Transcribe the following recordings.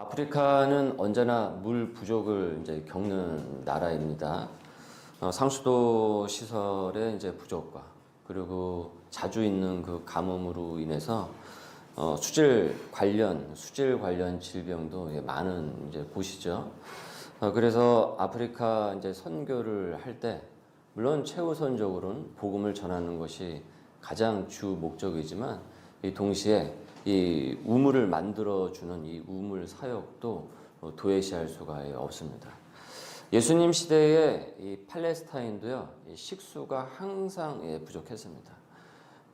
아프리카는 언제나 물 부족을 이제 겪는 나라입니다. 상수도 시설의 이제 부족과 그리고 자주 있는 그 가뭄으로 인해서 수질 관련 질병도 많은 이제 곳이죠. 그래서 아프리카 이제 선교를 할 때 물론 최우선적으로는 복음을 전하는 것이 가장 주 목적이지만 이 동시에 이 우물을 만들어주는 이 우물 사역도 도외시할 수가 없습니다. 예수님 시대에 이 팔레스타인도요, 이 식수가 항상 부족했습니다.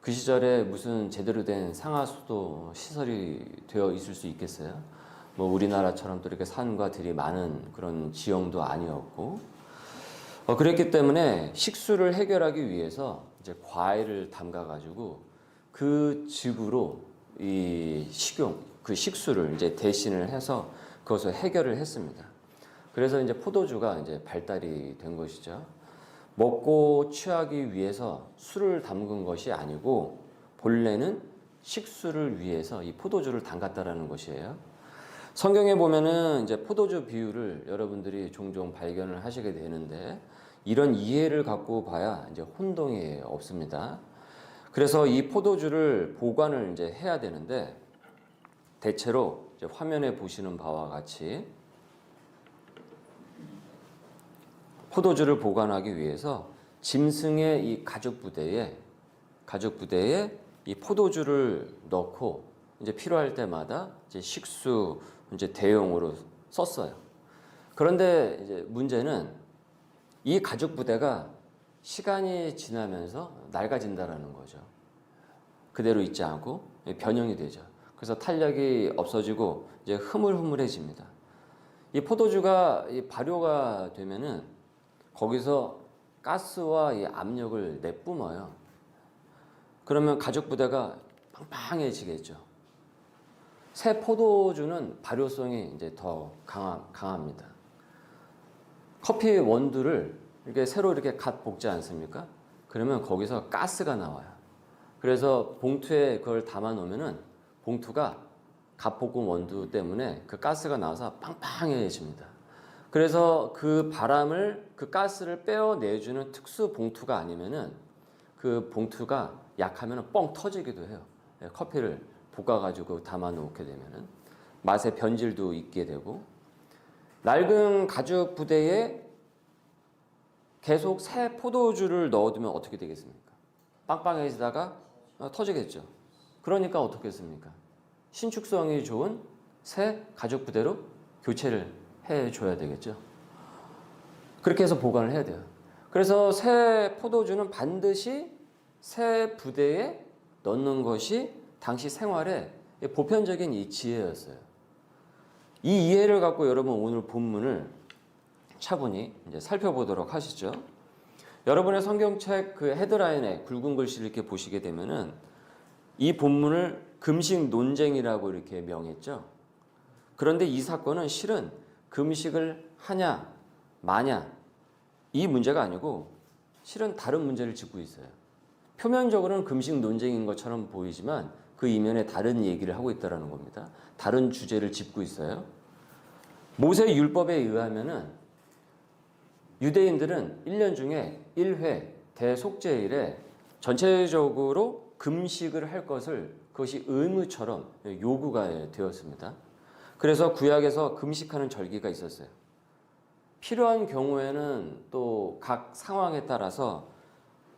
그 시절에 무슨 제대로 된 상하수도 시설이 되어 있을 수 있겠어요? 뭐 우리나라처럼 또 이렇게 산과 들이 많은 그런 지형도 아니었고, 그랬기 때문에 식수를 해결하기 위해서 이제 과일을 담가가지고 그 즙으로 이 그 식수를 이제 대신을 해서 그것을 해결을 했습니다. 그래서 이제 포도주가 이제 발달이 된 것이죠. 먹고 취하기 위해서 술을 담근 것이 아니고 본래는 식수를 위해서 이 포도주를 담갔다라는 것이에요. 성경에 보면은 이제 포도주 비유를 여러분들이 종종 발견을 하시게 되는데 이런 이해를 갖고 봐야 이제 혼동이 없습니다. 그래서 이 포도주를 보관을 이제 해야 되는데 대체로 이제 화면에 보시는 바와 같이 포도주를 보관하기 위해서 짐승의 이 가죽 부대에 이 포도주를 넣고 이제 필요할 때마다 이제 식수 이제 대용으로 썼어요. 그런데 이제 문제는 이 가죽 부대가 시간이 지나면서 낡아진다라는 거죠. 그대로 있지 않고 변형이 되죠. 그래서 탄력이 없어지고 이제 흐물흐물해집니다. 이 포도주가 이 발효가 되면은 거기서 가스와 이 압력을 내뿜어요. 그러면 가죽 부대가 빵빵해지겠죠. 새 포도주는 발효성이 이제 더 강합니다. 커피 원두를 이렇게 새로 이렇게 갓 볶지 않습니까? 그러면 거기서 가스가 나와요. 그래서 봉투에 그걸 담아 놓으면은 봉투가 갓 볶은 원두 때문에 그 가스가 나와서 빵빵해집니다. 그래서 그 가스를 빼어내주는 특수 봉투가 아니면은 그 봉투가 약하면 뻥 터지기도 해요. 커피를 볶아가지고 담아 놓게 되면은 맛의 변질도 있게 되고, 낡은 가죽 부대에 계속 새 포도주를 넣어두면 어떻게 되겠습니까? 빵빵해지다가 터지겠죠. 그러니까 어떻겠습니까? 신축성이 좋은 새 가죽 부대로 교체를 해줘야 되겠죠. 그렇게 해서 보관을 해야 돼요. 그래서 새 포도주는 반드시 새 부대에 넣는 것이 당시 생활의 보편적인 이 지혜였어요. 이 이해를 갖고 여러분 오늘 본문을 차분히 이제 살펴보도록 하시죠. 여러분의 성경책 그 헤드라인에 굵은 글씨를 이렇게 보시게 되면은 이 본문을 금식 논쟁이라고 이렇게 명했죠. 그런데 이 사건은 실은 금식을 하냐 마냐 이 문제가 아니고 실은 다른 문제를 짚고 있어요. 표면적으로는 금식 논쟁인 것처럼 보이지만 그 이면에 다른 얘기를 하고 있다는 겁니다. 다른 주제를 짚고 있어요. 모세 율법에 의하면은 유대인들은 1년 중에 1회 대속죄일에 전체적으로 금식을 할 것을 그것이 의무처럼 요구가 되었습니다. 그래서 구약에서 금식하는 절기가 있었어요. 필요한 경우에는 또 각 상황에 따라서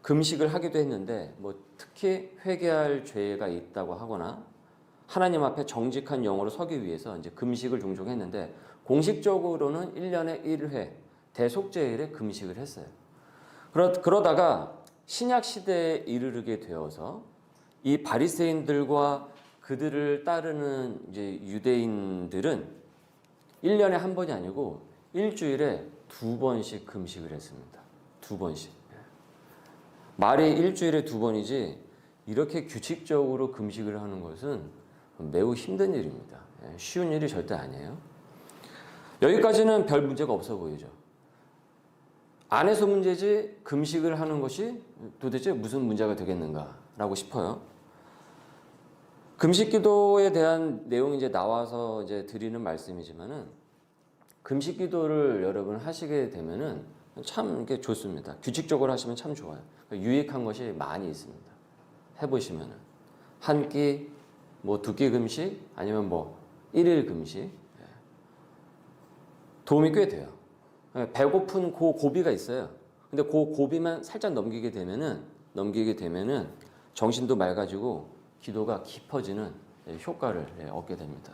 금식을 하기도 했는데 뭐 특히 회개할 죄가 있다고 하거나 하나님 앞에 정직한 영으로 서기 위해서 이제 금식을 종종 했는데 공식적으로는 1년에 1회 대속죄일에 금식을 했어요. 그러다가 신약 시대에 이르게 되어서 이 바리새인들과 그들을 따르는 이제 유대인들은 1년에 한 번이 아니고 일주일에 2번씩 금식을 했습니다. 2번씩. 말이 일주일에 2번이지 이렇게 규칙적으로 금식을 하는 것은 매우 힘든 일입니다. 쉬운 일이 절대 아니에요. 여기까지는 별 문제가 없어 보이죠. 안에서 문제지 금식을 하는 것이 도대체 무슨 문제가 되겠는가라고 싶어요. 금식 기도에 대한 내용이 이제 나와서 이제 드리는 말씀이지만은 금식 기도를 여러분 하시게 되면은 참 이게 좋습니다. 규칙적으로 하시면 참 좋아요. 유익한 것이 많이 있습니다. 해보시면은 한 끼, 뭐 두 끼 금식 아니면 뭐 일일 금식 도움이 꽤 돼요. 배고픈 그 고비가 있어요. 근데 그 고비만 살짝 넘기게 되면은 정신도 맑아지고 기도가 깊어지는 효과를 얻게 됩니다.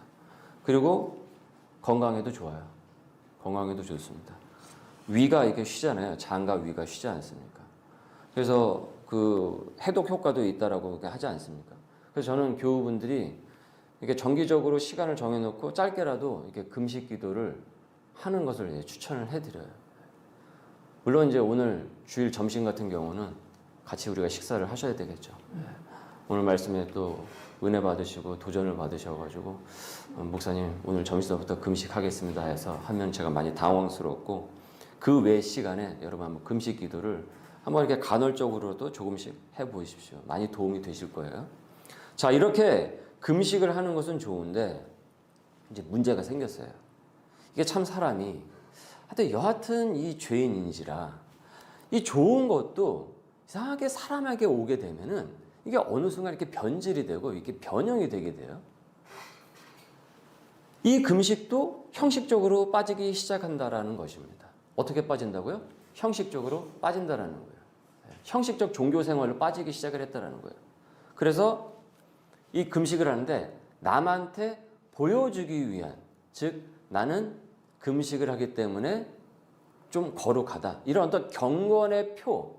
그리고 건강에도 좋아요. 건강에도 좋습니다. 위가 이렇게 쉬잖아요. 장과 위가 쉬지 않습니까? 그래서 그 해독 효과도 있다라고 하지 않습니까? 그래서 저는 교우분들이 이렇게 정기적으로 시간을 정해놓고 짧게라도 이렇게 금식 기도를 하는 것을 추천을 해드려요. 물론 이제 오늘 주일 점심 같은 경우는 같이 우리가 식사를 하셔야 되겠죠. 오늘 말씀에 또 은혜 받으시고 도전을 받으셔가지고 목사님 오늘 점심부터 금식하겠습니다 해서 하면 제가 많이 당황스럽고 그 외 시간에 여러분 한번 금식 기도를 한번 이렇게 간헐적으로도 조금씩 해보십시오. 많이 도움이 되실 거예요. 자, 이렇게 금식을 하는 것은 좋은데 이제 문제가 생겼어요. 이게 참 사람이 하여튼 여하튼 이 죄인인지라 이 좋은 것도 이상하게 사람에게 오게 되면은 이게 어느 순간 이렇게 변질이 되고 이렇게 변형이 되게 돼요. 이 금식도 형식적으로 빠지기 시작한다라는 것입니다. 어떻게 빠진다고요? 형식적으로 빠진다라는 거예요. 형식적 종교 생활로 빠지기 시작을 했다라는 거예요. 그래서 이 금식을 하는데 남한테 보여주기 위한, 즉 나는 금식을 하기 때문에 좀 거룩하다. 이런 어떤 경건의 표,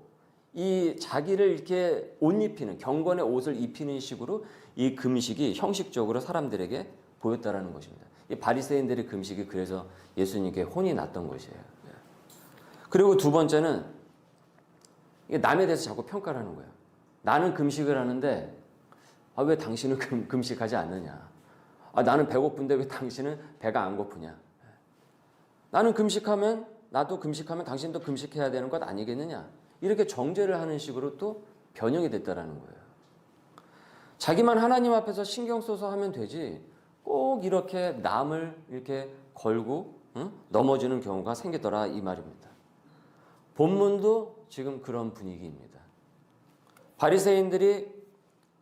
이 자기를 이렇게 옷 입히는, 경건의 옷을 입히는 식으로 이 금식이 형식적으로 사람들에게 보였다라는 것입니다. 이 바리새인들의 금식이 그래서 예수님께 혼이 났던 것이에요. 그리고 두 번째는 남에 대해서 자꾸 평가를 하는 거예요. 나는 금식을 하는데 왜 당신은 금식하지 않느냐? 나는 배고픈데 왜 당신은 배가 안 고프냐? 나는 금식하면 나도 금식하면 당신도 금식해야 되는 것 아니겠느냐? 이렇게 정죄를 하는 식으로 또 변형이 됐다라는 거예요. 자기만 하나님 앞에서 신경 써서 하면 되지 꼭 이렇게 남을 이렇게 걸고 넘어지는 경우가 생기더라 이 말입니다. 본문도 지금 그런 분위기입니다. 바리새인들이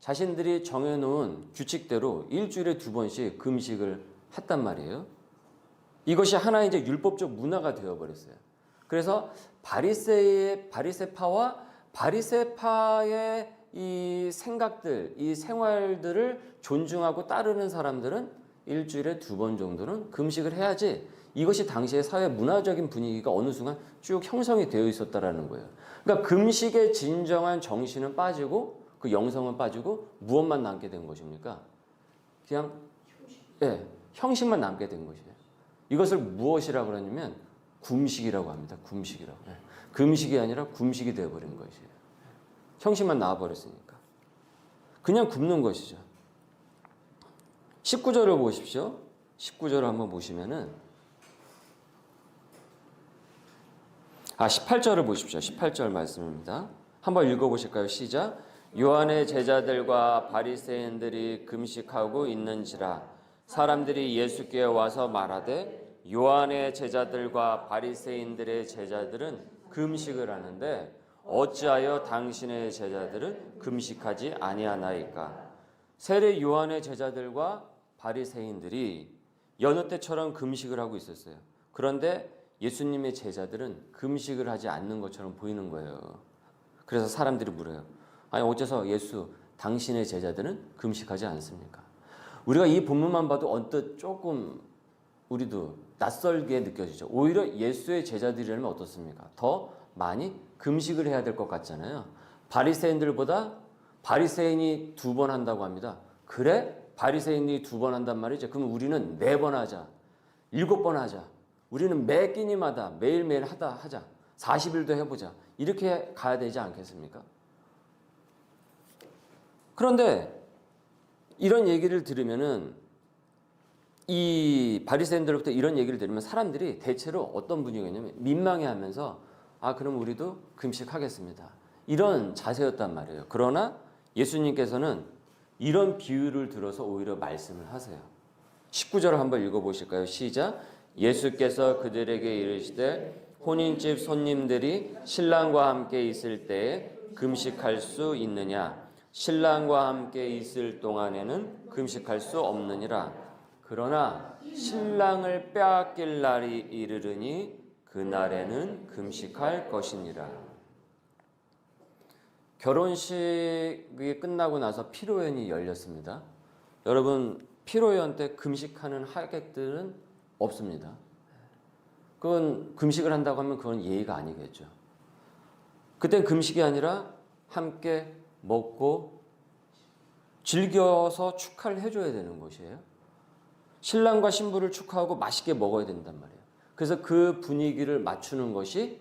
자신들이 정해놓은 규칙대로 일주일에 2번씩 금식을 했단 말이에요. 이것이 하나의 이제 율법적 문화가 되어버렸어요. 그래서 바리새파와 바리새파의 이 생각들, 이 생활들을 존중하고 따르는 사람들은 일주일에 2번 정도는 금식을 해야지 이것이 당시의 사회 문화적인 분위기가 어느 순간 쭉 형성이 되어 있었다라는 거예요. 그러니까 금식의 진정한 정신은 빠지고 그 영성은 빠지고 무엇만 남게 된 것입니까? 그냥 형식만 남게 된 것이에요. 이것을 무엇이라고 그러냐면 굼식이라고 합니다. 굼식이라고. 금식이 아니라 굼식이 되어버린 것이에요. 형식만 나와버렸으니까. 그냥 굶는 것이죠. 19절을 보십시오. 19절을 한번 보시면은 18절을 보십시오. 18절 말씀입니다. 한번 읽어보실까요? 시작. 요한의 제자들과 바리새인들이 금식하고 있는지라 사람들이 예수께 와서 말하되 요한의 제자들과 바리새인들의 제자들은 금식을 하는데 어찌하여 당신의 제자들은 금식하지 아니하나이까? 세례 요한의 제자들과 바리새인들이 여느 때처럼 금식을 하고 있었어요. 그런데 예수님의 제자들은 금식을 하지 않는 것처럼 보이는 거예요. 그래서 사람들이 물어요. 아니 어째서 예수 당신의 제자들은 금식하지 않습니까? 우리가 이 본문만 봐도 언뜻 조금 우리도 낯설게 느껴지죠. 오히려 예수의 제자들이라면 어떻습니까? 더 많이 금식을 해야 될 것 같잖아요. 바리새인들보다 바리새인이 2번 한다고 합니다. 그래? 바리새인이 2번 한단 말이죠. 그럼 우리는 4번 하자. 7번 하자. 우리는 매 끼니마다 매일매일 하자. 40일도 해보자. 이렇게 가야 되지 않겠습니까? 그런데 이런 얘기를 들으면은 이 바리새인들로부터 이런 얘기를 들으면 사람들이 대체로 어떤 분위기냐면 민망해하면서 그럼 우리도 금식하겠습니다. 이런 자세였단 말이에요. 그러나 예수님께서는 이런 비유를 들어서 오히려 말씀을 하세요. 19절 한번 읽어보실까요? 시작. 예수께서 그들에게 이르시되 혼인집 손님들이 신랑과 함께 있을 때에 금식할 수 있느냐? 신랑과 함께 있을 동안에는 금식할 수 없느니라. 그러나 신랑을 빼앗길 날이 이르르니 그날에는 금식할 것이니라. 결혼식이 끝나고 나서 피로연이 열렸습니다. 여러분, 피로연 때 금식하는 하객들은 없습니다. 그건 금식을 한다고 하면 그건 예의가 아니겠죠. 그땐 금식이 아니라 함께 먹고 즐겨서 축하를 해줘야 되는 것이에요. 신랑과 신부를 축하하고 맛있게 먹어야 된단 말이에요. 그래서 그 분위기를 맞추는 것이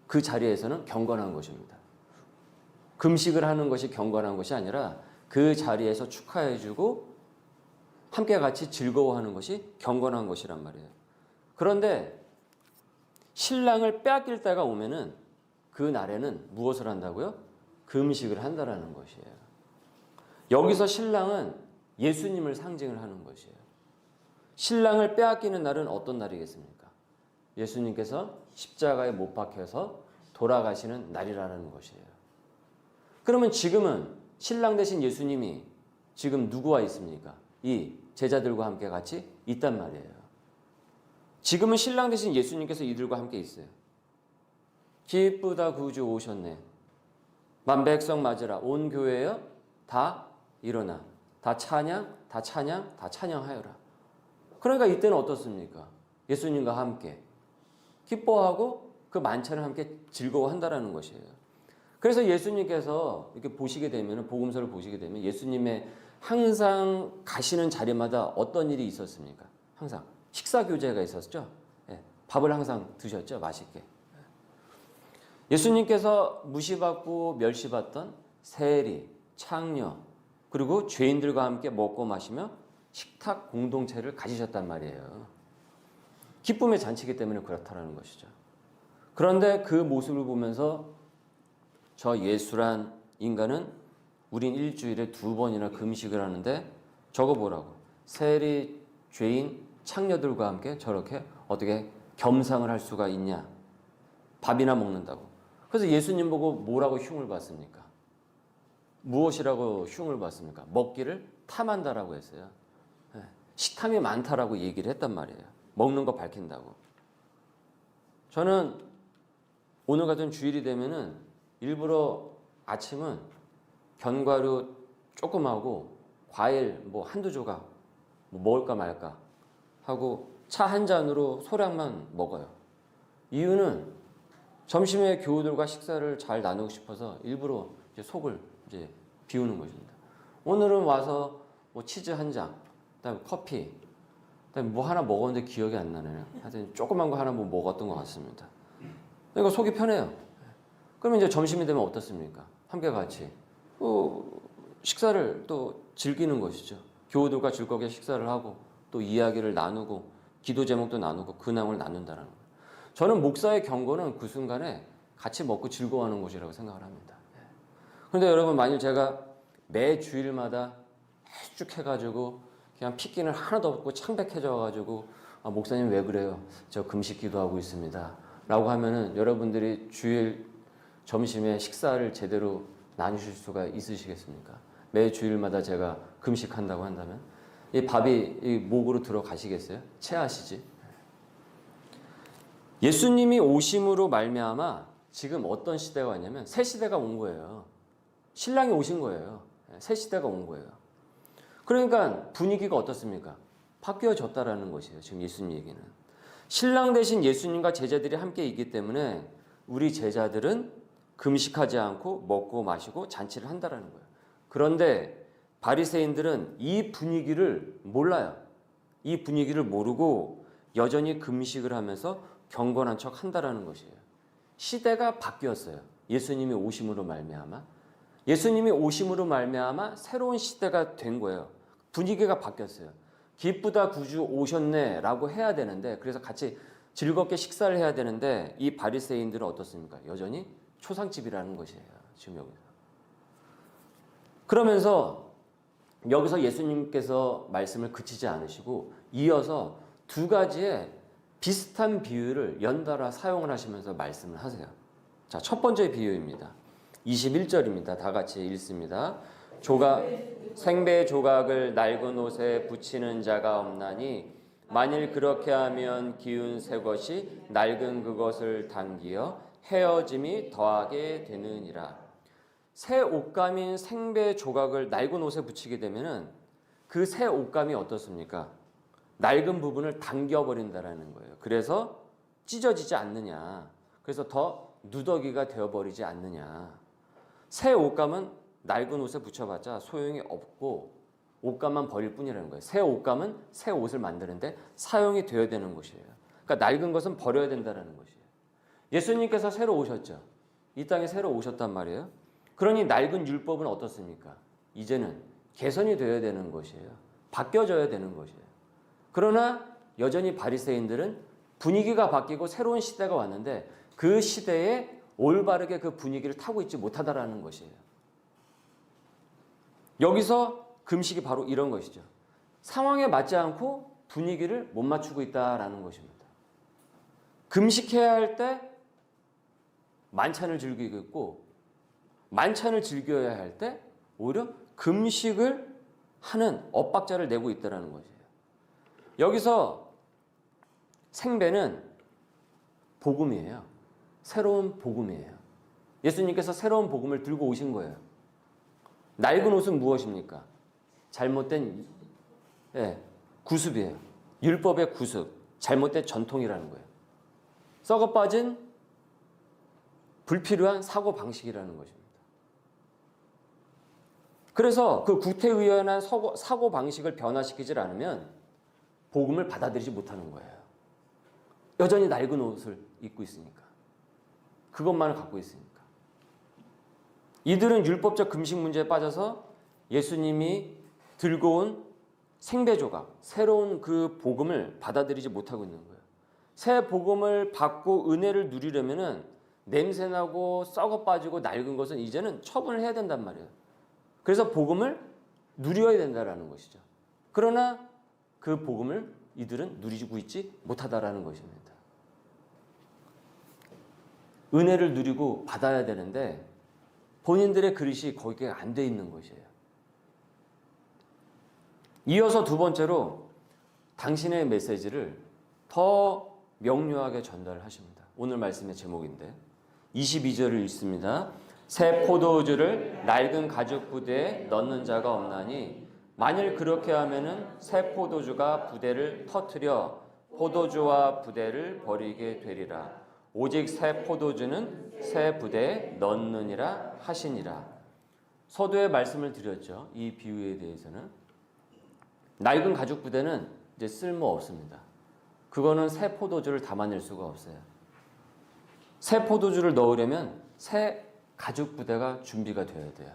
그 자리에서는 경건한 것입니다. 금식을 하는 것이 경건한 것이 아니라 그 자리에서 축하해주고 함께 같이 즐거워하는 것이 경건한 것이란 말이에요. 그런데 신랑을 빼앗길 때가 오면은 그 날에는 무엇을 한다고요? 금식을 한다라는 것이에요. 여기서 신랑은 예수님을 상징을 하는 것이에요. 신랑을 빼앗기는 날은 어떤 날이겠습니까? 예수님께서 십자가에 못 박혀서 돌아가시는 날이라는 것이에요. 그러면 지금은 신랑 되신 예수님이 지금 누구와 있습니까? 이 제자들과 함께 같이 있단 말이에요. 지금은 신랑 되신 예수님께서 이들과 함께 있어요. 기쁘다 구주 오셨네. 만백성 맞으라. 온 교회여 다 일어나. 다 찬양, 다 찬양, 다 찬양하여라. 그러니까 이때는 어떻습니까? 예수님과 함께 기뻐하고 그 만찬을 함께 즐거워한다라는 것이에요. 그래서 예수님께서 이렇게 보시게 되면, 복음서를 보시게 되면 예수님의 항상 가시는 자리마다 어떤 일이 있었습니까? 항상 식사 교제가 있었죠. 예, 밥을 항상 드셨죠, 맛있게. 예수님께서 무시받고 멸시받던 세리, 창녀, 그리고 죄인들과 함께 먹고 마시며 식탁 공동체를 가지셨단 말이에요. 기쁨의 잔치이기 때문에 그렇다라는 것이죠. 그런데 그 모습을 보면서 저 예수란 인간은 우린 일주일에 2번이나 금식을 하는데 저거 보라고. 세리, 죄인, 창녀들과 함께 저렇게 어떻게 겸상을 할 수가 있냐. 밥이나 먹는다고. 그래서 예수님 보고 뭐라고 흉을 받습니까? 무엇이라고 흉을 받습니까? 먹기를 탐한다라고 했어요. 식탐이 많다라고 얘기를 했단 말이에요. 먹는 거 밝힌다고. 저는 오늘 같은 주일이 되면은 일부러 아침은 견과류 조금 하고 과일 뭐 한두 조각 뭐 먹을까 말까 하고 차 한 잔으로 소량만 먹어요. 이유는 점심에 교우들과 식사를 잘 나누고 싶어서 일부러 이제 속을 이제 비우는 것입니다. 오늘은 와서 뭐 치즈 한 장, 그다음에 커피, 그다음에 뭐 하나 먹었는데 기억이 안 나네요. 하여튼 조그만 거 하나 뭐 먹었던 것 같습니다. 그러니까 속이 편해요. 그러면 이제 점심이 되면 어떻습니까? 함께 같이 식사를 또 즐기는 것이죠. 교우들과 즐겁게 식사를 하고 또 이야기를 나누고 기도 제목도 나누고 근황을 나눈다는 거예요. 저는 목사의 경고는 그 순간에 같이 먹고 즐거워하는 곳이라고 생각을 합니다. 그런데 여러분, 만일 제가 매 주일마다 쭉 해가지고 그냥 핏기는 하나도 없고 창백해져가지고 목사님 왜 그래요? 저 금식 기도하고 있습니다. 라고 하면은 여러분들이 주일 점심에 식사를 제대로 나누실 수가 있으시겠습니까? 매 주일마다 제가 금식한다고 한다면 이 밥이 이 목으로 들어가시겠어요? 체하시지? 예수님이 오심으로 말미암아 지금 어떤 시대가 왔냐면 새 시대가 온 거예요. 신랑이 오신 거예요. 새 시대가 온 거예요. 그러니까 분위기가 어떻습니까? 바뀌어졌다라는 것이에요. 지금 예수님 얘기는. 신랑 대신 예수님과 제자들이 함께 있기 때문에 우리 제자들은 금식하지 않고 먹고 마시고 잔치를 한다라는 거예요. 그런데 바리새인들은 이 분위기를 몰라요. 이 분위기를 모르고 여전히 금식을 하면서 경건한 척 한다라는 것이에요. 시대가 바뀌었어요. 예수님이 오심으로 말미암아. 예수님이 오심으로 말미암아 새로운 시대가 된 거예요. 분위기가 바뀌었어요. 기쁘다 구주 오셨네 라고 해야 되는데, 그래서 같이 즐겁게 식사를 해야 되는데 이 바리새인들은 어떻습니까? 여전히 초상집이라는 것이에요. 지금 여기서. 그러면서 여기서 예수님께서 말씀을 그치지 않으시고 이어서 두 가지의 비슷한 비유를 연달아 사용을 하시면서 말씀을 하세요. 자, 첫 번째 비유입니다. 21절입니다. 다 같이 읽습니다. 생배 조각을 낡은 옷에 붙이는 자가 없나니 만일 그렇게 하면 기운 새 것이 낡은 그것을 당기어 헤어짐이 더하게 되느니라. 새 옷감인 생배 조각을 낡은 옷에 붙이게 되면은 그 새 옷감이 어떻습니까? 낡은 부분을 당겨버린다라는 거예요. 그래서 찢어지지 않느냐. 그래서 더 누더기가 되어버리지 않느냐. 새 옷감은 낡은 옷에 붙여봤자 소용이 없고 옷감만 버릴 뿐이라는 거예요. 새 옷감은 새 옷을 만드는데 사용이 되어야 되는 것이에요. 그러니까 낡은 것은 버려야 된다는 것이에요. 예수님께서 새로 오셨죠. 이 땅에 새로 오셨단 말이에요. 그러니 낡은 율법은 어떻습니까? 이제는 개선이 되어야 되는 것이에요. 바뀌어져야 되는 것이에요. 그러나 여전히 바리새인들은 분위기가 바뀌고 새로운 시대가 왔는데 그 시대에 올바르게 그 분위기를 타고 있지 못하다라는 것이에요. 여기서 금식이 바로 이런 것이죠. 상황에 맞지 않고 분위기를 못 맞추고 있다라는 것입니다. 금식해야 할 때 만찬을 즐기고 있고 만찬을 즐겨야 할 때 오히려 금식을 하는 엇박자를 내고 있다는 것이에요. 여기서 생배는 복음이에요. 새로운 복음이에요. 예수님께서 새로운 복음을 들고 오신 거예요. 낡은 옷은 무엇입니까? 잘못된 구습이에요. 율법의 구습, 잘못된 전통이라는 거예요. 썩어 빠진 불필요한 사고방식이라는 것입니다. 그래서 그 구태의연한 사고방식을 변화시키질 않으면 복음을 받아들이지 못하는 거예요. 여전히 낡은 옷을 입고 있으니까. 그것만을 갖고 있으니까. 이들은 율법적 금식 문제에 빠져서 예수님이 들고 온 생배조각, 새로운 그 복음을 받아들이지 못하고 있는 거예요. 새 복음을 받고 은혜를 누리려면은 냄새나고 썩어 빠지고 낡은 것은 이제는 처분을 해야 된단 말이에요. 그래서 복음을 누려야 된다는 것이죠. 그러나 그 복음을 이들은 누리고 있지 못하다라는 것입니다. 은혜를 누리고 받아야 되는데 본인들의 그릇이 거기에 안 돼 있는 것이에요. 이어서 두 번째로 당신의 메시지를 더 명료하게 전달하십니다. 오늘 말씀의 제목인데 22절을 읽습니다. 새 포도주를 낡은 가죽 부대에 넣는 자가 없나니 만일 그렇게 하면은 새 포도주가 부대를 터뜨려 포도주와 부대를 버리게 되리라. 오직 새 포도주는 새 부대에 넣느니라 하시니라. 서두에 말씀을 드렸죠. 이 비유에 대해서는 낡은 가죽 부대는 이제 쓸모 없습니다. 그거는 새 포도주를 담아낼 수가 없어요. 새 포도주를 넣으려면 새 가죽 부대가 준비가 되어야 돼요.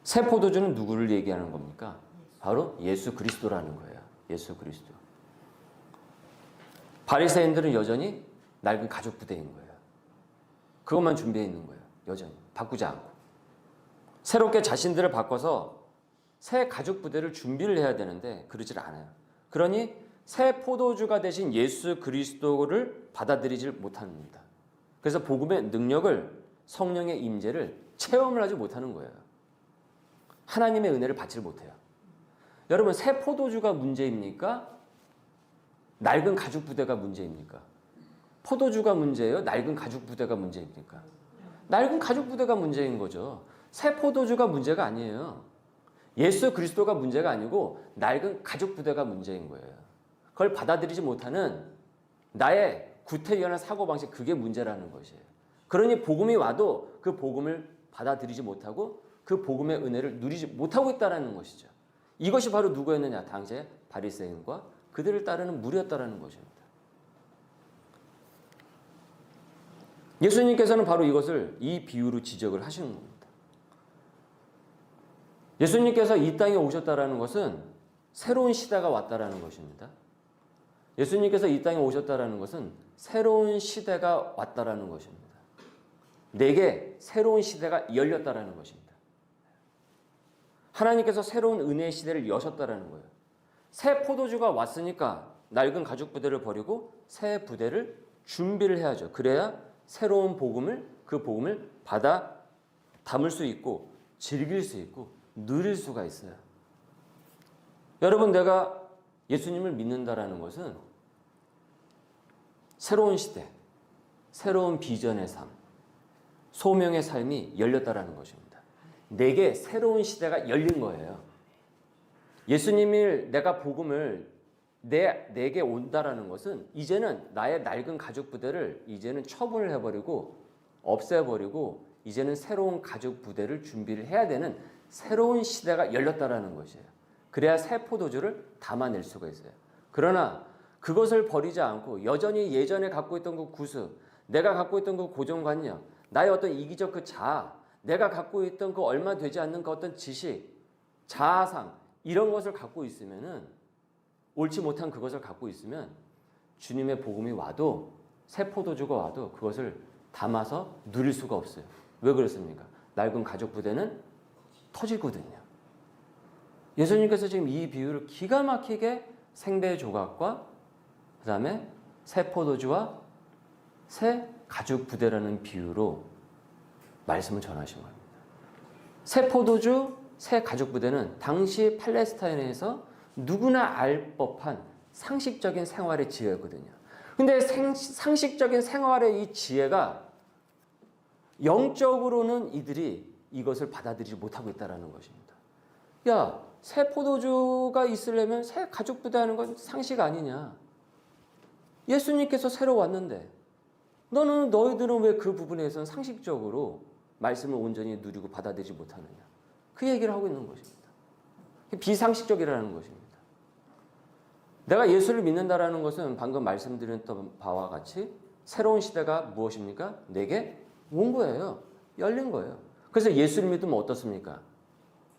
새 포도주는 누구를 얘기하는 겁니까? 바로 예수 그리스도라는 거예요. 예수 그리스도. 바리새인들은 여전히 낡은 가죽 부대인 거예요. 그것만 준비해 있는 거예요. 여전히 바꾸지 않고. 새롭게 자신들을 바꿔서 새 가죽 부대를 준비를 해야 되는데 그러질 않아요. 그러니 새 포도주가 되신 예수 그리스도를 받아들이질 못합니다. 그래서 복음의 능력을, 성령의 임재를 체험을 하지 못하는 거예요. 하나님의 은혜를 받지 못해요. 여러분, 새 포도주가 문제입니까? 낡은 가죽 부대가 문제입니까? 포도주가 문제예요? 낡은 가죽 부대가 문제입니까? 낡은 가죽 부대가 문제인 거죠. 새 포도주가 문제가 아니에요. 예수 그리스도가 문제가 아니고 낡은 가죽 부대가 문제인 거예요. 그걸 받아들이지 못하는 나의 구태의연한 사고방식, 그게 문제라는 것이에요. 그러니 복음이 와도 그 복음을 받아들이지 못하고 그 복음의 은혜를 누리지 못하고 있다는 것이죠. 이것이 바로 누구였느냐? 당시의 바리새인과 그들을 따르는 무리였다는 것입니다. 예수님께서는 바로 이것을 이 비유로 지적을 하시는 겁니다. 예수님께서 이 땅에 오셨다는 것은 새로운 시대가 왔다는 것입니다. 예수님께서 이 땅에 오셨다는 것은 새로운 시대가 왔다는 것입니다. 내게 새로운 시대가 열렸다는 것입니다. 하나님께서 새로운 은혜의 시대를 여셨다라는 거예요. 새 포도주가 왔으니까 낡은 가죽 부대를 버리고 새 부대를 준비를 해야죠. 그래야 새로운 복음을, 그 복음을 받아 담을 수 있고 즐길 수 있고 누릴 수가 있어요. 여러분, 내가 예수님을 믿는다라는 것은 새로운 시대, 새로운 비전의 삶, 소명의 삶이 열렸다라는 것입니다. 내게 새로운 시대가 열린 거예요. 예수님을, 내가 복음을 내게 온다라는 것은 이제는 나의 낡은 가죽 부대를 이제는 처분을 해버리고 없애버리고 이제는 새로운 가죽 부대를 준비를 해야 되는 새로운 시대가 열렸다라는 것이에요. 그래야 새 포도주를 담아낼 수가 있어요. 그러나 그것을 버리지 않고 여전히 예전에 갖고 있던 그 구습, 내가 갖고 있던 그 고정관념, 나의 어떤 이기적 그 자아, 내가 갖고 있던 그 얼마 되지 않는 그 어떤 지식, 자아상, 이런 것을 갖고 있으면은, 옳지 못한 그것을 갖고 있으면 주님의 복음이 와도, 새 포도주가 와도 그것을 담아서 누릴 수가 없어요. 왜 그렇습니까? 낡은 가죽 부대는 터지거든요. 예수님께서 지금 이 비유를 기가 막히게 생배 조각과 그 다음에 새 포도주와 새 가죽 부대라는 비유로 말씀을 전하신 겁니다. 새 포도주, 새 가죽 부대는 당시 팔레스타인에서 누구나 알 법한 상식적인 생활의 지혜였거든요. 근데 상식적인 생활의 이 지혜가 영적으로는 이들이 이것을 받아들이지 못하고 있다는 것입니다. 야, 새 포도주가 있으려면 새 가죽 부대하는 건 상식 아니냐. 예수님께서 새로 왔는데 너희들은 왜 그 부분에서는 상식적으로 말씀을 온전히 누리고 받아들이지 못하느냐. 그 얘기를 하고 있는 것입니다. 비상식적이라는 것입니다. 내가 예수를 믿는다라는 것은 방금 말씀드렸던 바와 같이 새로운 시대가 무엇입니까? 내게 온 거예요. 열린 거예요. 그래서 예수를 믿으면 어떻습니까?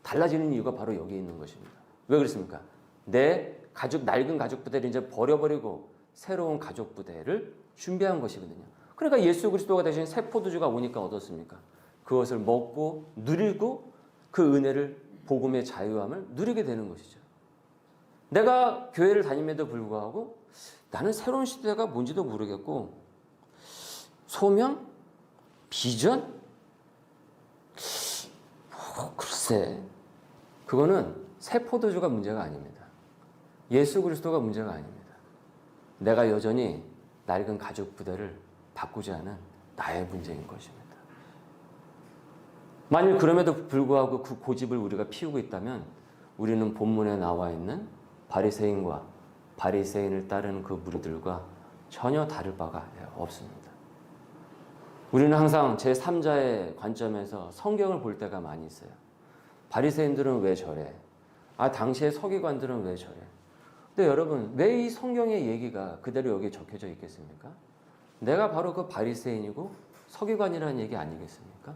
달라지는 이유가 바로 여기 있는 것입니다. 왜 그렇습니까? 내 낡은 가죽 부대를 이제 버려버리고 새로운 가죽 부대를 준비한 것이거든요. 그러니까 예수 그리스도가 대신 새 포도주가 오니까 어떻습니까? 그것을 먹고 누리고 그 은혜를, 복음의 자유함을 누리게 되는 것이죠. 내가 교회를 다님에도 불구하고 나는 새로운 시대가 뭔지도 모르겠고 소명? 비전? 글쎄, 그거는 새 포도주가 문제가 아닙니다. 예수 그리스도가 문제가 아닙니다. 내가 여전히 낡은 가죽 부대를 바꾸지 않은 나의 문제인 것입니다. 만일 그럼에도 불구하고 그 고집을 우리가 피우고 있다면 우리는 본문에 나와 있는 바리새인과 바리새인을 따르는 그 무리들과 전혀 다를 바가 없습니다. 우리는 항상 제3자의 관점에서 성경을 볼 때가 많이 있어요. 바리새인들은 왜 저래? 당시의 서기관들은 왜 저래? 근데 여러분, 왜 이 성경의 얘기가 그대로 여기에 적혀져 있겠습니까? 내가 바로 그 바리새인이고 서기관이라는 얘기 아니겠습니까?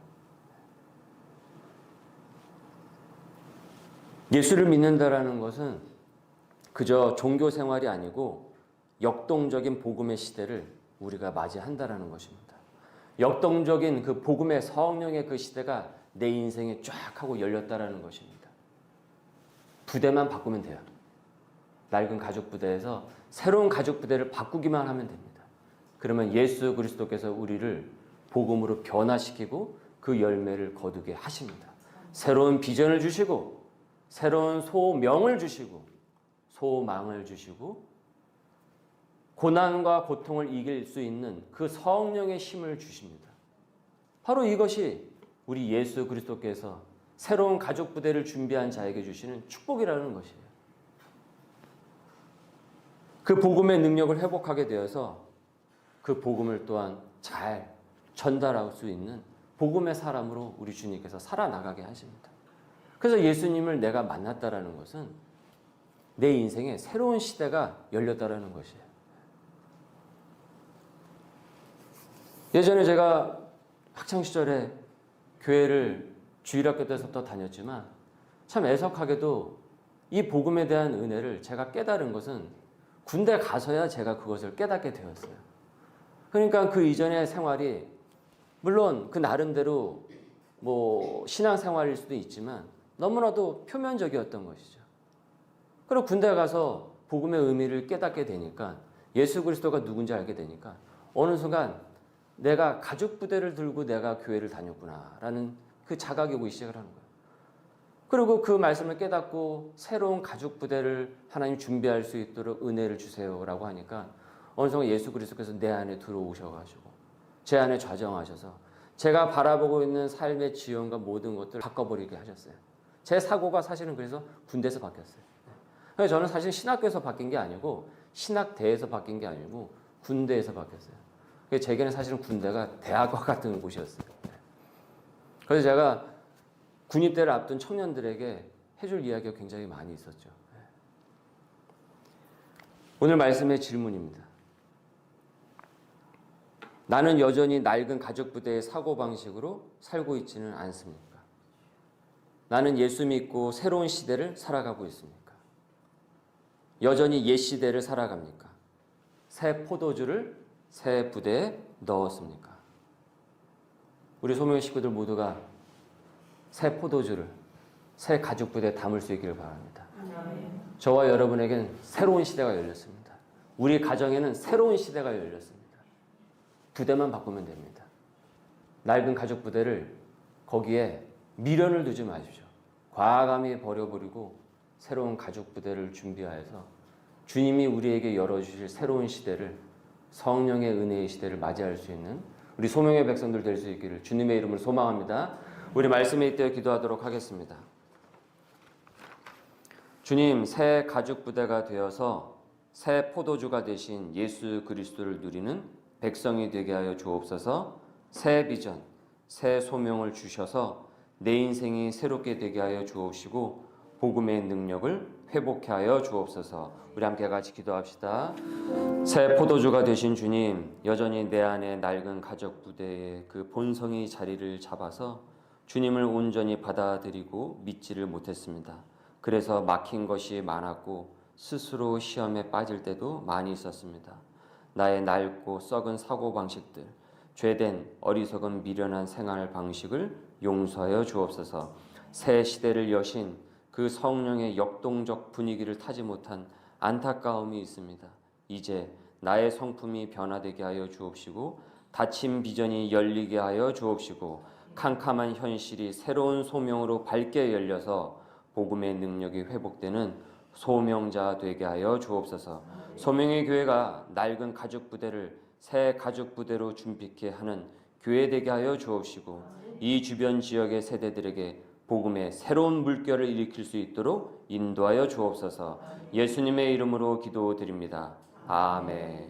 예수를 믿는다라는 것은 그저 종교 생활이 아니고 역동적인 복음의 시대를 우리가 맞이한다라는 것입니다. 역동적인 그 복음의 성령의 그 시대가 내 인생에 쫙 하고 열렸다라는 것입니다. 부대만 바꾸면 돼요. 낡은 가죽 부대에서 새로운 가죽 부대를 바꾸기만 하면 됩니다. 그러면 예수 그리스도께서 우리를 복음으로 변화시키고 그 열매를 거두게 하십니다. 새로운 비전을 주시고 새로운 소명을 주시고 소망을 주시고 고난과 고통을 이길 수 있는 그 성령의 힘을 주십니다. 바로 이것이 우리 예수 그리스도께서 새로운 가죽 부대를 준비한 자에게 주시는 축복이라는 것이에요. 그 복음의 능력을 회복하게 되어서 그 복음을 또한 잘 전달할 수 있는 복음의 사람으로 우리 주님께서 살아나가게 하십니다. 그래서 예수님을 내가 만났다라는 것은 내 인생에 새로운 시대가 열렸다라는 것이에요. 예전에 제가 학창시절에 교회를 주일학교 때부터 다녔지만 참 애석하게도 이 복음에 대한 은혜를 제가 깨달은 것은 군대 가서야 제가 그것을 깨닫게 되었어요. 그러니까 그 이전의 생활이 물론 그 나름대로 신앙생활일 수도 있지만 너무나도 표면적이었던 것이죠. 그리고 군대 가서 복음의 의미를 깨닫게 되니까 예수 그리스도가 누군지 알게 되니까 어느 순간 내가 가죽 부대를 들고 내가 교회를 다녔구나라는 그 자각이 오기 시작을 하는 거예요. 그리고 그 말씀을 깨닫고 새로운 가죽 부대를 하나님 준비할 수 있도록 은혜를 주세요라고 하니까 어느 순간 예수 그리스도께서 내 안에 들어오셔가지고 제 안에 좌정하셔서 제가 바라보고 있는 삶의 지형과 모든 것들을 바꿔버리게 하셨어요. 제 사고가 사실은 그래서 군대에서 바뀌었어요. 그래서 저는 사실 신학교에서 바뀐 게 아니고 신학대에서 바뀐 게 아니고 군대에서 바뀌었어요. 제게는 사실은 군대가 대학과 같은 곳이었어요. 그래서 제가 군입대를 앞둔 청년들에게 해줄 이야기가 굉장히 많이 있었죠. 오늘 말씀의 질문입니다. 나는 여전히 낡은 가족부대의 사고방식으로 살고 있지는 않습니까? 나는 예수 믿고 새로운 시대를 살아가고 있습니까? 여전히 옛 시대를 살아갑니까? 새 포도주를 새 부대에 넣었습니까? 우리 소명의 식구들 모두가 새 포도주를 새 가죽 부대에 담을 수 있기를 바랍니다. 저와 여러분에게는 새로운 시대가 열렸습니다. 우리 가정에는 새로운 시대가 열렸습니다. 부대만 바꾸면 됩니다. 낡은 가죽 부대를 거기에 미련을 두지 마십시오. 과감히 버려버리고 새로운 가죽 부대를 준비하여서 주님이 우리에게 열어주실 새로운 시대를, 성령의 은혜의 시대를 맞이할 수 있는 우리 소명의 백성들 될 수 있기를 주님의 이름으로 소망합니다. 우리 말씀에 잇대어 기도하도록 하겠습니다. 주님, 새 가죽 부대가 되어서 새 포도주가 되신 예수 그리스도를 누리는 백성이 되게 하여 주옵소서. 새 비전, 새 소명을 주셔서 내 인생이 새롭게 되게 하여 주옵시고 복음의 능력을 회복케 하여 주옵소서. 우리 함께 같이 기도합시다. 새 포도주가 되신 주님, 여전히 내 안에 낡은 가죽 부대의 그 본성이 자리를 잡아서 주님을 온전히 받아들이고 믿지를 못했습니다. 그래서 막힌 것이 많았고 스스로 시험에 빠질 때도 많이 있었습니다. 나의 낡고 썩은 사고방식들, 죄된 어리석은 미련한 생활 방식을 용서하여 주옵소서. 새 시대를 여신 그 성령의 역동적 분위기를 타지 못한 안타까움이 있습니다. 이제 나의 성품이 변화되게 하여 주옵시고 닫힌 비전이 열리게 하여 주옵시고 캄캄한 현실이 새로운 소명으로 밝게 열려서 복음의 능력이 회복되는 소명자 되게 하여 주옵소서. 소명의 교회가 낡은 가죽 부대를 새 가죽 부대로 준비케 하는 교회 되게 하여 주옵시고 이 주변 지역의 세대들에게 복음의 새로운 물결을 일으킬 수 있도록 인도하여 주옵소서. 예수님의 이름으로 기도드립니다. 아멘.